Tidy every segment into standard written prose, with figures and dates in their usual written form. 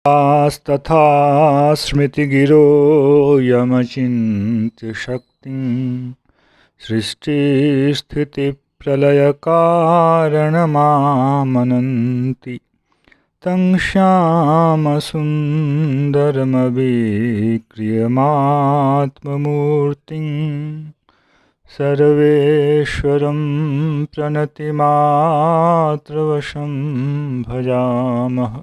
तथा स्मृतिगिरो यमचिन्त्य शक्तिं सृष्टिस्थितिप्रलयकारणमामनन्ति तं श्यामसुन्दरमभिक्रियमात्ममूर्तिं सर्वेश्वरं प्रणतिमात्रवशं भजामः।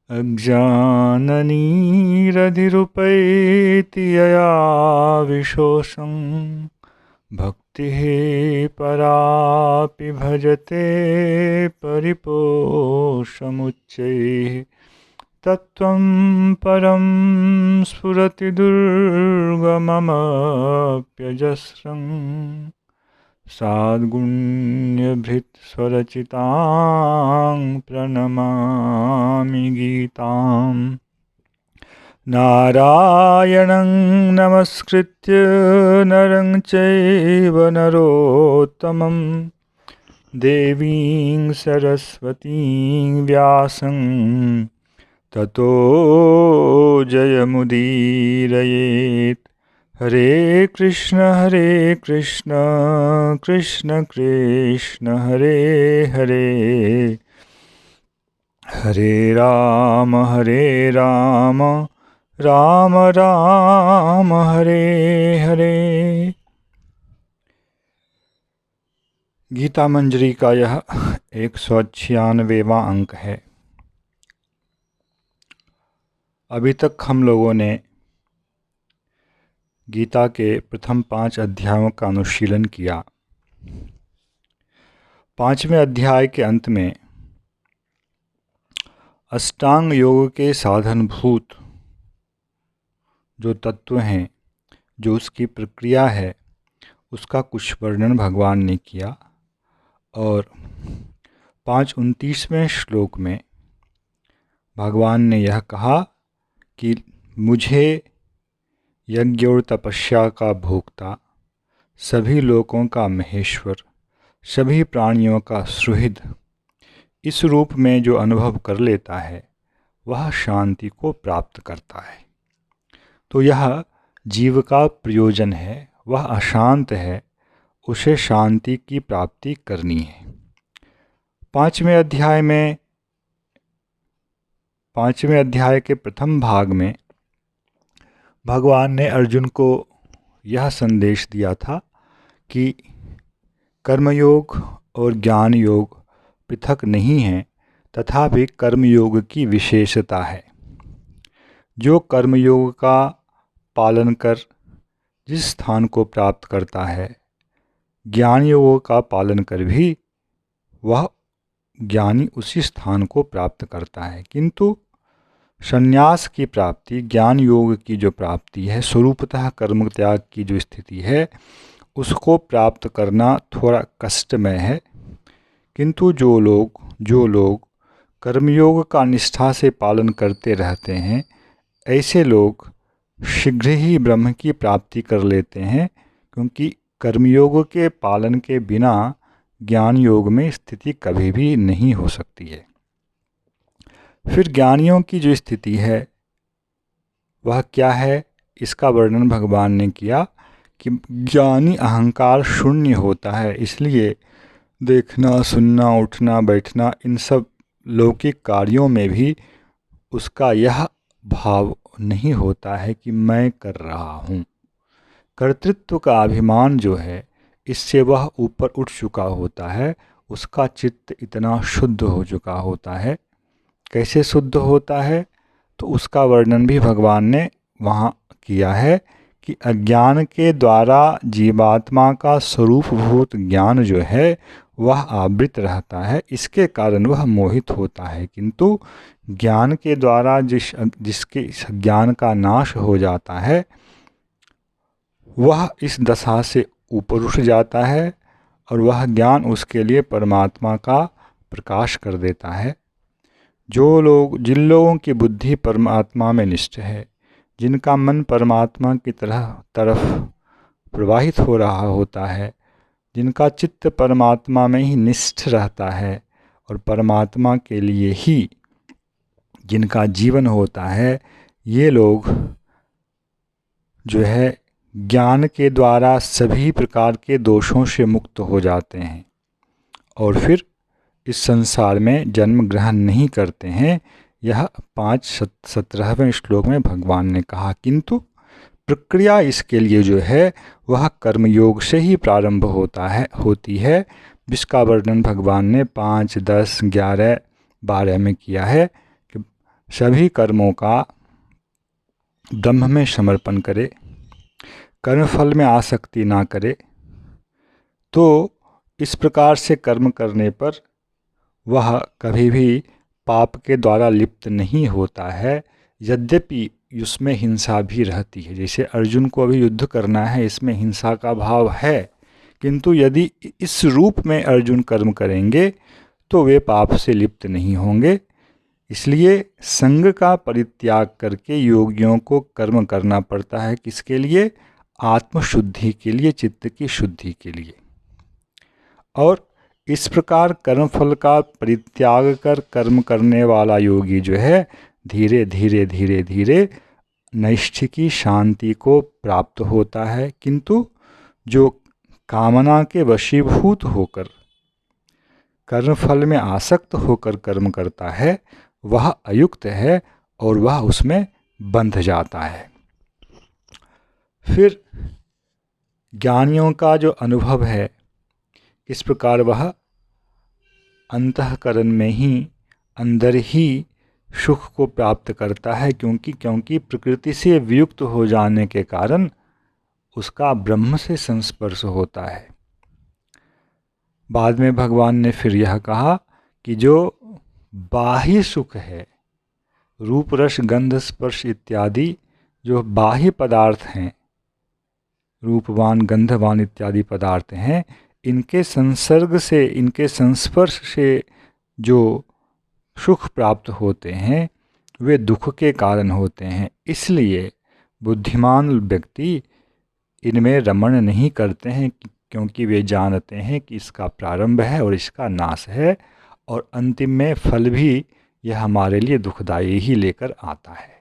अज्ञाननिरधिरुपैति यया विशोषं भक्तिः परापि भजते परिपोषमुच्चैः तत्त्वं परं स्फुरति दुर्गममप्यजस्रं साद्गुण्यभृत्स्वरचितां प्रणमामि गीताम्। नारायणं नमस्कृत्य नरं चैव नरोत्तमं देवीं सरस्वतीं व्यासं ततो जयमुदीरयेत्। हरे कृष्ण कृष्ण कृष्ण हरे हरे, हरे राम राम राम हरे हरे। गीता मंजरी का यह 196वां अंक है। अभी तक हम लोगों ने गीता के प्रथम 5 अध्यायों का अनुशीलन किया। 5वें अध्याय के अंत में अष्टांग योग के साधनभूत जो तत्व हैं, जो उसकी प्रक्रिया है, उसका कुछ वर्णन भगवान ने किया। और 5:29वें श्लोक में भगवान ने यह कहा कि मुझे यज्ञ और तपस्या का भोक्ता, सभी लोकों का महेश्वर, सभी प्राणियों का सुहृद इस रूप में जो अनुभव कर लेता है वह शांति को प्राप्त करता है। तो यह जीव का प्रयोजन है, वह अशांत है, उसे शांति की प्राप्ति करनी है। 5वें अध्याय के प्रथम भाग में भगवान ने अर्जुन को यह संदेश दिया था कि कर्मयोग और ज्ञान योग पृथक नहीं हैं, तथापि कर्मयोग की विशेषता है। जो कर्मयोग का पालन कर जिस स्थान को प्राप्त करता है, ज्ञान योग का पालन कर भी वह ज्ञानी उसी स्थान को प्राप्त करता है। किंतु संन्यास की प्राप्ति, ज्ञान योग की जो प्राप्ति है, स्वरूपतः कर्म त्याग की जो स्थिति है, उसको प्राप्त करना थोड़ा कष्टमय है। किंतु जो लोग कर्मयोग का निष्ठा से पालन करते रहते हैं, ऐसे लोग शीघ्र ही ब्रह्म की प्राप्ति कर लेते हैं, क्योंकि कर्मयोग के पालन के बिना ज्ञान योग में स्थिति कभी भी नहीं हो सकती है। फिर ज्ञानियों की जो स्थिति है वह क्या है, इसका वर्णन भगवान ने किया कि ज्ञानी अहंकार शून्य होता है, इसलिए देखना, सुनना, उठना, बैठना, इन सब लौकिक कार्यों में भी उसका यह भाव नहीं होता है कि मैं कर रहा हूँ। कर्तृत्व का अभिमान जो है, इससे वह ऊपर उठ चुका होता है, उसका चित्त इतना शुद्ध हो चुका होता है। कैसे शुद्ध होता है, तो उसका वर्णन भी भगवान ने वहाँ किया है कि अज्ञान के द्वारा जीवात्मा का स्वरूपभूत ज्ञान जो है वह आवृत रहता है, इसके कारण वह मोहित होता है। किंतु ज्ञान के द्वारा जिसके इस ज्ञान का नाश हो जाता है, वह इस दशा से ऊपर उठ जाता है और वह ज्ञान उसके लिए परमात्मा का प्रकाश कर देता है। जिन लोगों की बुद्धि परमात्मा में निष्ठ है, जिनका मन परमात्मा की तरफ प्रवाहित हो रहा होता है, जिनका चित्त परमात्मा में ही निष्ठ रहता है और परमात्मा के लिए ही जिनका जीवन होता है, ये लोग जो है ज्ञान के द्वारा सभी प्रकार के दोषों से मुक्त हो जाते हैं और फिर इस संसार में जन्म ग्रहण नहीं करते हैं। यह 5:17वें श्लोक में भगवान ने कहा। किंतु प्रक्रिया इसके लिए जो है वह कर्मयोग से ही प्रारंभ होती है, जिसका वर्णन भगवान ने 5, 10, 11, 12 में किया है कि सभी कर्मों का ब्रह्म में समर्पण करे, कर्मफल में आसक्ति ना करे। तो इस प्रकार से कर्म करने पर वह कभी भी पाप के द्वारा लिप्त नहीं होता है, यद्यपि उसमें हिंसा भी रहती है। जैसे अर्जुन को अभी युद्ध करना है, इसमें हिंसा का भाव है, किंतु यदि इस रूप में अर्जुन कर्म करेंगे तो वे पाप से लिप्त नहीं होंगे। इसलिए संग का परित्याग करके योगियों को कर्म करना पड़ता है। किसके लिए? आत्मशुद्धि के लिए, चित्त की शुद्धि के लिए। और इस प्रकार कर्मफल का परित्याग कर कर्म करने वाला योगी जो है धीरे धीरे धीरे धीरे नैष्ठिकी शांति को प्राप्त होता है। किंतु जो कामना के वशीभूत होकर कर्मफल में आसक्त होकर कर्म करता है वह अयुक्त है और वह उसमें बंध जाता है। फिर ज्ञानियों का जो अनुभव है, इस प्रकार वह अंतःकरण में ही अंदर ही सुख को प्राप्त करता है, क्योंकि प्रकृति से वियुक्त हो जाने के कारण उसका ब्रह्म से संस्पर्श होता है। बाद में भगवान ने फिर यह कहा कि जो बाह्य सुख है, रूप रस गंध स्पर्श इत्यादि जो बाह्य पदार्थ हैं, रूपवान गंधवान इत्यादि पदार्थ हैं, इनके संसर्ग से, इनके संस्पर्श से जो सुख प्राप्त होते हैं वे दुख के कारण होते हैं। इसलिए बुद्धिमान व्यक्ति इनमें रमण नहीं करते हैं, क्योंकि वे जानते हैं कि इसका प्रारंभ है और इसका नाश है, और अंतिम में फल भी यह हमारे लिए दुखदायी ही लेकर आता है।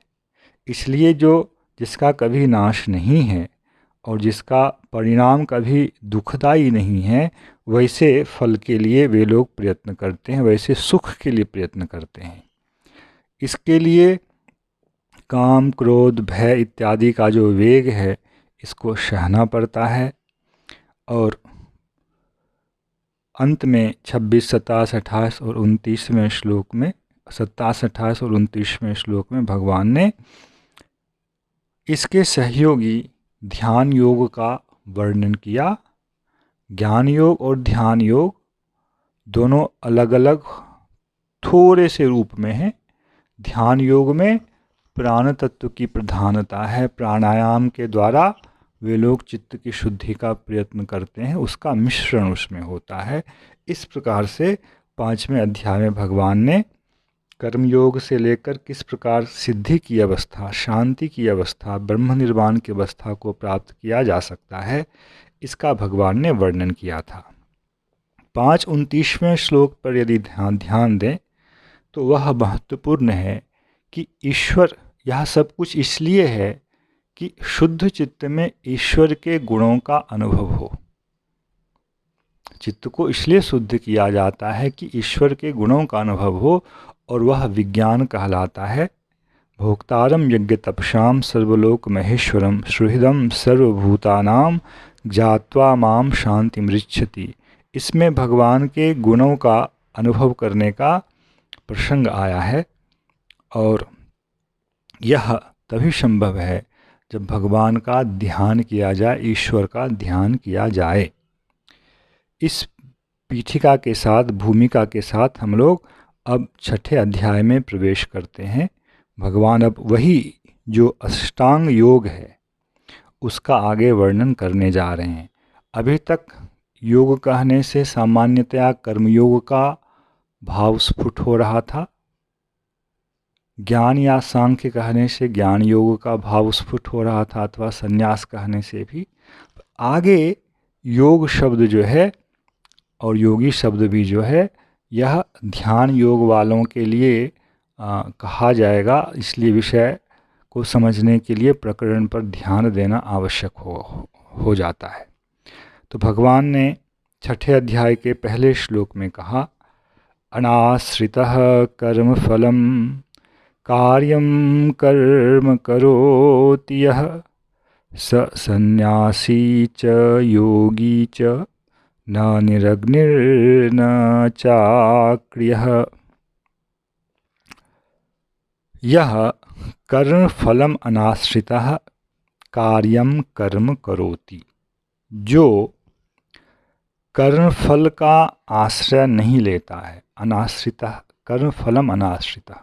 इसलिए जिसका कभी नाश नहीं है और जिसका परिणाम कभी दुखदायी नहीं है, वैसे फल के लिए वे लोग प्रयत्न करते हैं, वैसे सुख के लिए प्रयत्न करते हैं। इसके लिए काम, क्रोध, भय इत्यादि का जो वेग है, इसको सहना पड़ता है। और अंत में 26, 27, 28 और 29वें श्लोक में 27, 28 और 29वें श्लोक में भगवान ने इसके सहयोगी ध्यान योग का वर्णन किया। ज्ञान योग और ध्यान योग दोनों अलग अलग थोड़े से रूप में हैं। ध्यान योग में प्राण तत्व की प्रधानता है, प्राणायाम के द्वारा वे लोग चित्त की शुद्धि का प्रयत्न करते हैं, उसका मिश्रण उसमें होता है। इस प्रकार से 5वें अध्याय में भगवान ने कर्मयोग से लेकर किस प्रकार सिद्धि की अवस्था, शांति की अवस्था, ब्रह्म निर्वाण की अवस्था को प्राप्त किया जा सकता है, इसका भगवान ने वर्णन किया था। 5:29वें श्लोक पर यदि ध्यान दें तो वह महत्वपूर्ण है कि ईश्वर, यह सब कुछ इसलिए है कि शुद्ध चित्त में ईश्वर के गुणों का अनुभव हो। चित्त को इसलिए शुद्ध किया जाता है कि ईश्वर के गुणों का अनुभव हो, और वह विज्ञान कहलाता है। भोक्तारम यज्ञ तपसाम सर्वलोक महेश्वरम सुहृदम सर्वभूतानाम ज्ञात्वा माम शांति मृच्छति। इसमें भगवान के गुणों का अनुभव करने का प्रसंग आया है, और यह तभी संभव है जब भगवान का ध्यान किया जाए, ईश्वर का ध्यान किया जाए। इस पीठिका के साथ, भूमिका के साथ हम लोग अब 6ठे अध्याय में प्रवेश करते हैं। भगवान अब वही जो अष्टांग योग है उसका आगे वर्णन करने जा रहे हैं। अभी तक योग कहने से सामान्यतया कर्मयोग का भाव स्फुट हो रहा था, ज्ञान या सांख्य कहने से ज्ञान योग का भाव स्फुट हो रहा था, अथवा संन्यास कहने से भी। आगे योग शब्द जो है और योगी शब्द भी जो है, यह ध्यान योग वालों के लिए कहा जाएगा, इसलिए विषय को समझने के लिए प्रकरण पर ध्यान देना आवश्यक हो जाता है। तो भगवान ने छठे अध्याय के पहले श्लोक में कहा, अनाश्रितः कर्म फलम कार्यम कर्म करोति यः स सन्यासी च योगी च न निरग्निर्न चाक्रियः। यह कर्म फलम अनाश्रितः कार्यम कर्म करोति, जो कर्मफल का आश्रय नहीं लेता है। अनाश्रितः कर्मफलम अनाश्रितः,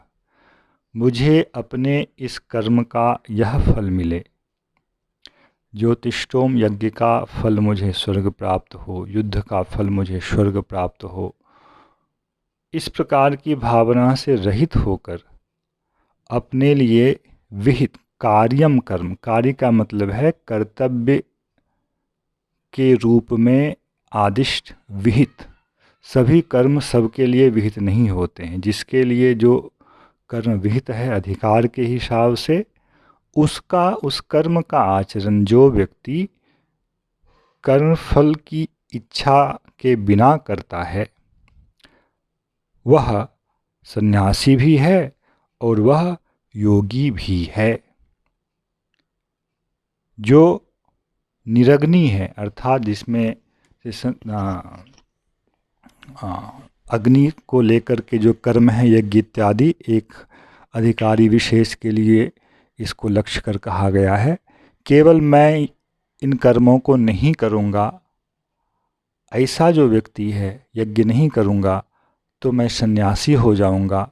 मुझे अपने इस कर्म का यह फल मिले, ज्योतिष्टोम यज्ञ का फल मुझे स्वर्ग प्राप्त हो, युद्ध का फल मुझे स्वर्ग प्राप्त हो, इस प्रकार की भावना से रहित होकर अपने लिए विहित कार्यम कर्म, कार्य का मतलब है कर्तव्य के रूप में आदिष्ट विहित, सभी कर्म सबके लिए विहित नहीं होते हैं। जिसके लिए जो कर्म विहित है अधिकार के हिसाब से, उसका उस कर्म का आचरण जो व्यक्ति कर्मफल की इच्छा के बिना करता है, वह सन्यासी भी है और वह योगी भी है। जो निरग्नि है, अर्थात जिसमें अग्नि को लेकर के जो कर्म है, यज्ञ इत्यादि, एक अधिकारी विशेष के लिए इसको लक्ष्य कर कहा गया है। केवल मैं इन कर्मों को नहीं करूँगा, ऐसा जो व्यक्ति है, यज्ञ नहीं करूँगा तो मैं सन्यासी हो जाऊँगा,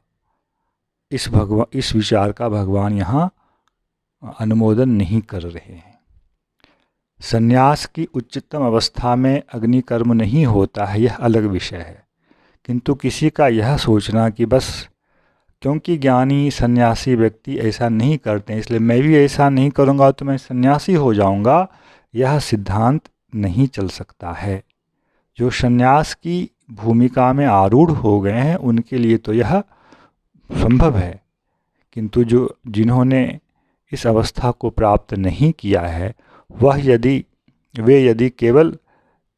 इस विचार का भगवान यहाँ अनुमोदन नहीं कर रहे हैं। सन्यास की उच्चतम अवस्था में अग्नि कर्म नहीं होता है, यह अलग विषय है। किंतु किसी का यह सोचना कि बस क्योंकि ज्ञानी सन्यासी व्यक्ति ऐसा नहीं करते हैं इसलिए मैं भी ऐसा नहीं करूँगा तो मैं सन्यासी हो जाऊँगा, यह सिद्धांत नहीं चल सकता है। जो सन्यास की भूमिका में आरूढ़ हो गए हैं उनके लिए तो यह संभव है, किंतु जिन्होंने इस अवस्था को प्राप्त नहीं किया है, वे यदि केवल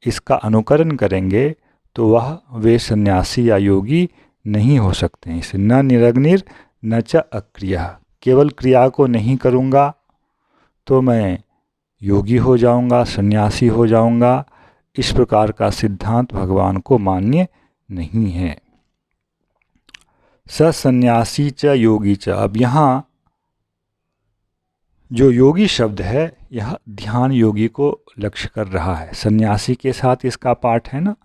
इसका अनुकरण करेंगे तो वे सन्यासी या योगी नहीं हो सकते हैं। इसे न निरग्निर न च अक्रियः, केवल क्रिया को नहीं करूँगा तो मैं योगी हो जाऊँगा, सन्यासी हो जाऊँगा, इस प्रकार का सिद्धांत भगवान को मान्य नहीं है। स सन्यासी च योगी च, अब यहाँ जो योगी शब्द है यह ध्यान योगी को लक्ष्य कर रहा है। सन्यासी के साथ इसका पाठ है ना,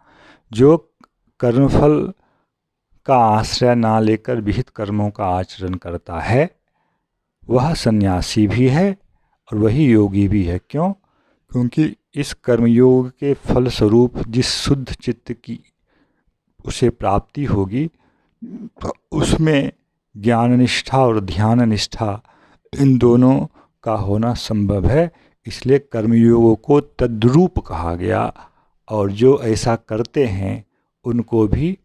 जो कर्मफल का आश्रय ना लेकर विहित कर्मों का आचरण करता है वह सन्यासी भी है और वही योगी भी है। क्यों? क्योंकि इस कर्मयोग के फलस्वरूप जिस शुद्ध चित्त की उसे प्राप्ति होगी, उसमें ज्ञान निष्ठा और ध्यान निष्ठा इन दोनों का होना संभव है। इसलिए कर्मयोगों को तद्रूप कहा गया, और जो ऐसा करते हैं उनको भी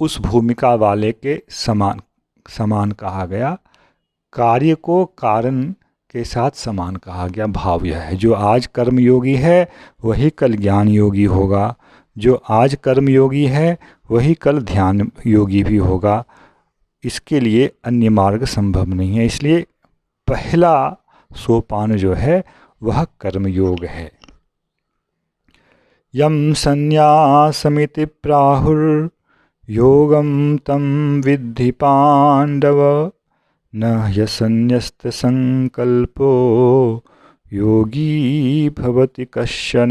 उस भूमिका वाले के समान कहा गया। कार्य को कारण के साथ समान कहा गया। भाव यह है, जो आज कर्मयोगी है वही कल ज्ञान योगी होगा, जो आज कर्मयोगी है वही कल ध्यान योगी भी होगा। इसके लिए अन्य मार्ग संभव नहीं है। इसलिए पहला सोपान जो है वह कर्मयोग है। यम संन्यासमिति प्राहुर् योगम तम विद्धि पांडव, न ह्यसन्न्यस्त संकल्पो योगी भवति कश्चन।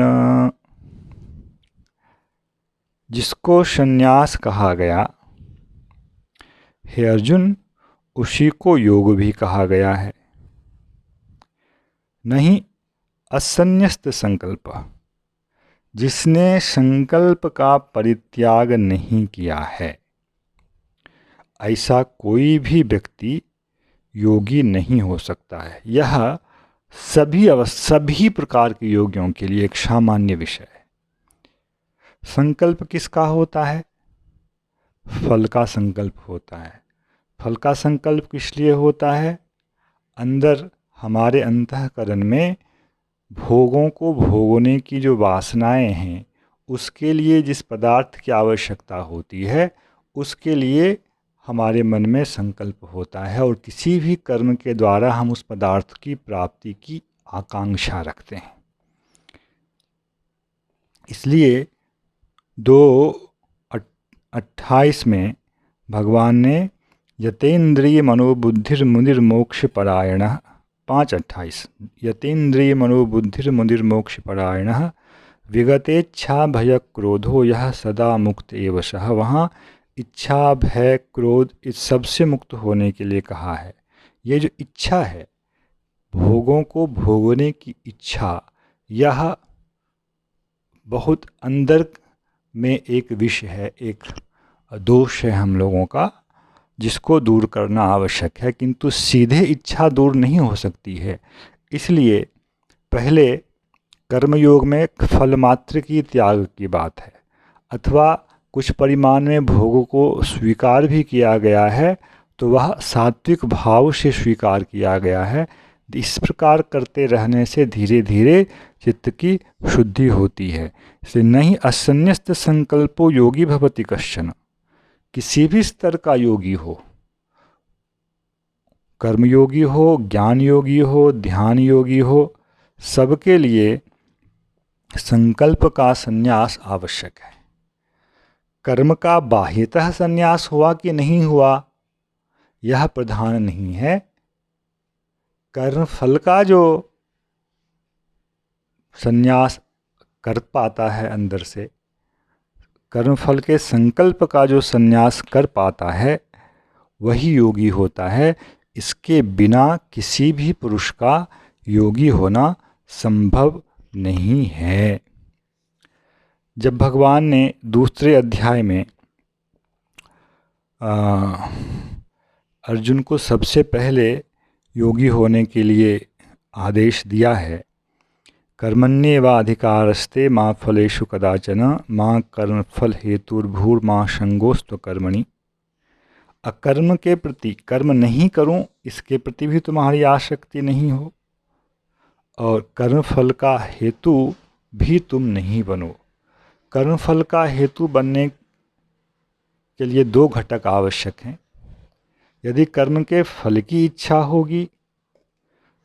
जिसको संन्यास कहा गया, हे अर्जुन, उसी को योग भी कहा गया है। नहीं असन्न्यस्त संकल्प, जिसने संकल्प का परित्याग नहीं किया है, ऐसा कोई भी व्यक्ति योगी नहीं हो सकता है। यह सभी प्रकार के योगियों के लिए एक सामान्य विषय है। संकल्प किसका होता है? फल का संकल्प होता है। फल का संकल्प किस लिए होता है? अंदर हमारे अंतःकरण में भोगों को भोगने की जो वासनाएं हैं, उसके लिए जिस पदार्थ की आवश्यकता होती है, उसके लिए हमारे मन में संकल्प होता है और किसी भी कर्म के द्वारा हम उस पदार्थ की प्राप्ति की आकांक्षा रखते हैं। इसलिए 2:28 में भगवान ने यतेन्द्रिय मनोबुद्धिर्मुनिर्मोक्ष परायण 5:28 यतेन्द्रिय मनोबुद्धिर्मुनिर्मोक्ष परायण विगतेच्छा भय क्रोधो यह सदा मुक्त एव सः, वहाँ इच्छा भय क्रोध इस सबसे मुक्त होने के लिए कहा है। ये जो इच्छा है, भोगों को भोगने की इच्छा, यह बहुत अंदर में एक विष है, एक दोष है हम लोगों का, जिसको दूर करना आवश्यक है, किंतु सीधे इच्छा दूर नहीं हो सकती है। इसलिए पहले कर्मयोग में फल मात्र की त्याग की बात है, अथवा कुछ परिमाण में भोगों को स्वीकार भी किया गया है तो वह सात्विक भाव से स्वीकार किया गया है। इस प्रकार करते रहने से धीरे धीरे चित्त की शुद्धि होती है। इसलिए नहीं असन्यस्त संकल्पो योगी भवति कश्चन, किसी भी स्तर का योगी हो, कर्मयोगी हो, ज्ञान योगी हो, ध्यान योगी हो, सबके लिए संकल्प का संन्यास आवश्यक है। कर्म का बाह्यतः संन्यास हुआ कि नहीं हुआ, यह प्रधान नहीं है। कर्म फल का जो संन्यास कर पाता है अंदर से, कर्म फल के संकल्प का जो संन्यास कर पाता है, वही योगी होता है। इसके बिना किसी भी पुरुष का योगी होना संभव नहीं है। जब भगवान ने दूसरे अध्याय में अर्जुन को सबसे पहले योगी होने के लिए आदेश दिया है, कर्मण्येवाधिकारस्ते मा फलेषु कदाचन मां कर्मफल हेतुर्भूर्मा संगोस्तु कर्मणि। अकर्म के प्रति, कर्म नहीं करूं इसके प्रति भी तुम्हारी आसक्ति नहीं हो, और कर्मफल का हेतु भी तुम नहीं बनो। कर्मफल का हेतु बनने के लिए 2 घटक आवश्यक हैं। यदि कर्म के फल की इच्छा होगी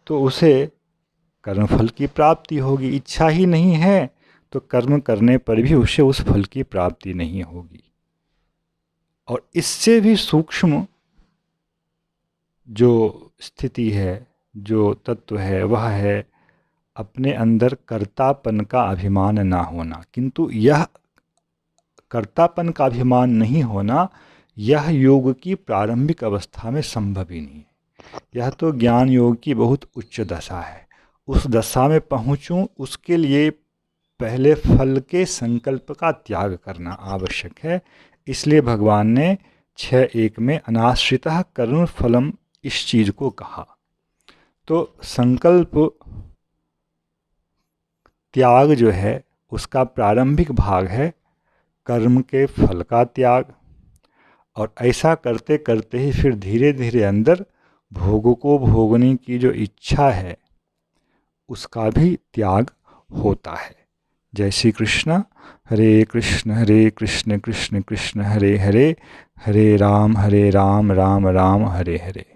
तो उसे कर्मफल की प्राप्ति होगी। इच्छा ही नहीं है तो कर्म करने पर भी उसे उस फल की प्राप्ति नहीं होगी। और इससे भी सूक्ष्म जो स्थिति है, जो तत्व है, वह है अपने अंदर कर्तापन का अभिमान ना होना। किंतु यह कर्तापन का अभिमान नहीं होना, यह योग की प्रारंभिक अवस्था में संभव ही नहीं है। यह तो ज्ञान योग की बहुत उच्च दशा है। उस दशा में पहुँचूं, उसके लिए पहले फल के संकल्प का त्याग करना आवश्यक है। इसलिए भगवान ने 6:1 में अनाश्रितः कर्म फलम इस चीज़ को कहा। तो संकल्प त्याग जो है उसका प्रारंभिक भाग है कर्म के फल का त्याग, और ऐसा करते करते ही फिर धीरे धीरे अंदर भोगों को भोगने की जो इच्छा है उसका भी त्याग होता है। जय श्री कृष्ण। हरे कृष्ण कृष्ण कृष्ण हरे हरे, हरे राम राम राम हरे हरे।